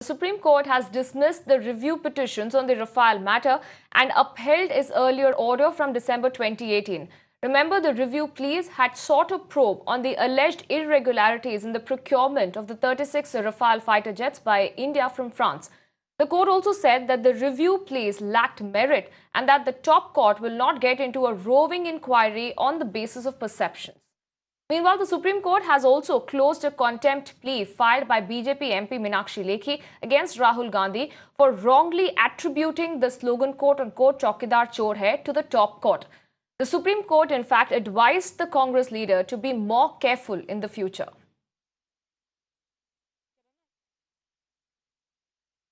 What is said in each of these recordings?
The Supreme Court has dismissed the review petitions on the Rafale matter and upheld its earlier order from December 2018. Remember, the review pleas had sought a probe on the alleged irregularities in the procurement of the 36 Rafale fighter jets by India from France. The court also said that the review pleas lacked merit and that the top court will not get into a roving inquiry on the basis of perceptions. Meanwhile, the Supreme Court has also closed a contempt plea filed by BJP MP Meenakshi Lekhi against Rahul Gandhi for wrongly attributing the slogan quote-unquote Chowkidar Chor Hai to the top court. The Supreme Court, in fact, advised the Congress leader to be more careful in the future.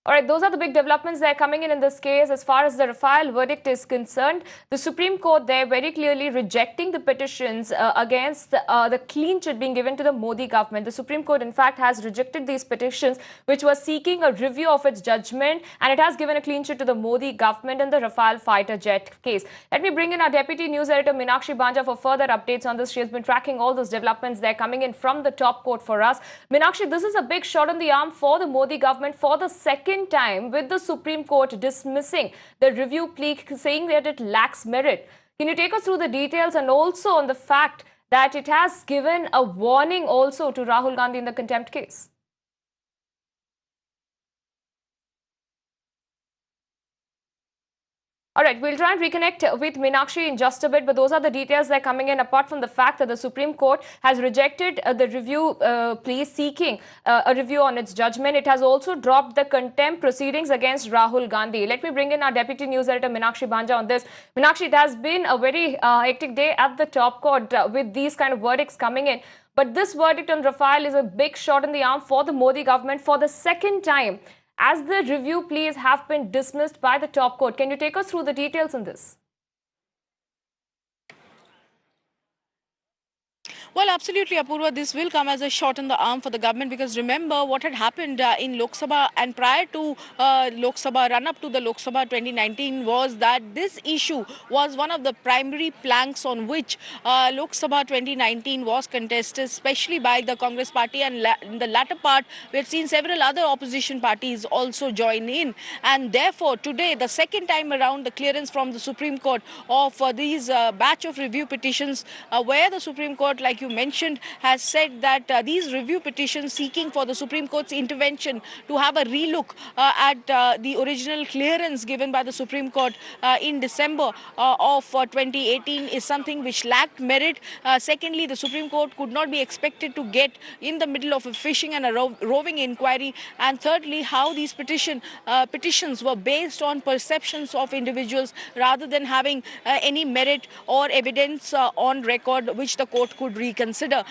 All right, those are the big developments that are coming in this case. As far as the Rafale verdict is concerned, the Supreme Court there very clearly rejecting the petitions against the clean chit being given to the Modi government. The Supreme Court, in fact, has rejected these petitions, which were seeking a review of its judgment, and it has given a clean chit to the Modi government in the Rafale fighter jet case. Let me bring in our Deputy News Editor, Meenakshi Banja, for further updates on this. She has been tracking all those developments that are coming in from the top court for us. Meenakshi, this is a big shot in the arm for the Modi government for the second time, with the Supreme Court dismissing the review plea, saying that it lacks merit. Can you take us through the details and also on the fact that it has given a warning also to Rahul Gandhi in the contempt case? All right, we'll try and reconnect with Meenakshi in just a bit, but those are the details that are coming in, apart from the fact that the Supreme Court has rejected the review plea seeking a review on its judgment. It has also dropped the contempt proceedings against Rahul Gandhi. Let me bring in our Deputy News Editor, Meenakshi Banja, on this. Meenakshi, it has been a very hectic day at the top court with these kind of verdicts coming in. But this verdict on Rafale is a big shot in the arm for the Modi government for the second time, as the review pleas have been dismissed by the top court. Can you take us through the details on this? Well, absolutely, Apurva. This will come as a shot in the arm for the government, because remember what had happened in Lok Sabha and prior to Lok Sabha, run up to the Lok Sabha 2019, was that this issue was one of the primary planks on which Lok Sabha 2019 was contested, especially by the Congress party. And in the latter part, we have seen several other opposition parties also join in. And therefore, today, the second time around, the clearance from the Supreme Court of these batch of review petitions, where the Supreme Court, like you mentioned, has said that these review petitions seeking for the Supreme Court's intervention to have a relook at the original clearance given by the Supreme Court in December of 2018 is something which lacked merit. Secondly, the Supreme Court could not be expected to get in the middle of a fishing and a roving inquiry. And thirdly, how these petitions were based on perceptions of individuals rather than having any merit or evidence on record which the court could reconsider.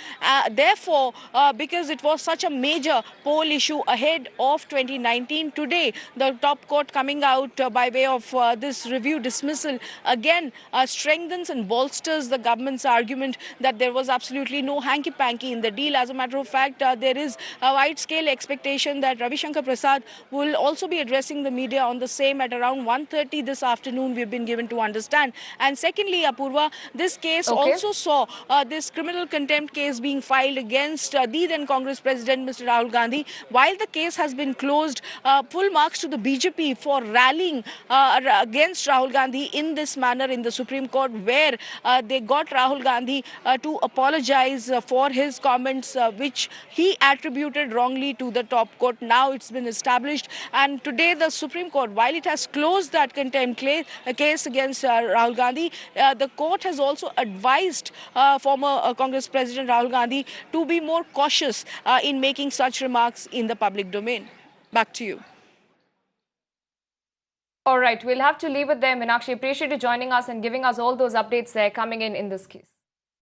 Therefore, because it was such a major poll issue ahead of 2019, today the top court coming out by way of this review dismissal again strengthens and bolsters the government's argument that there was absolutely no hanky-panky in the deal. As a matter of fact, there is a wide-scale expectation that Ravi Shankar Prasad will also be addressing the media on the same at around 1:30 this afternoon, we've been given to understand. And secondly, Apurva, this case also saw this criminal contempt case being filed against the then Congress President, Mr. Rahul Gandhi. While the case has been closed, full marks to the BJP for rallying against Rahul Gandhi in this manner in the Supreme Court, where they got Rahul Gandhi to apologize for his comments, which he attributed wrongly to the top court. Now it's been established. And today the Supreme Court, while it has closed that contempt case against Rahul Gandhi, the court has also advised former Congress President Rahul Gandhi to be more cautious in making such remarks in the public domain. Back to you. All right, we'll have to leave it there, Meenakshi. Appreciate you joining us and giving us all those updates there coming in this case.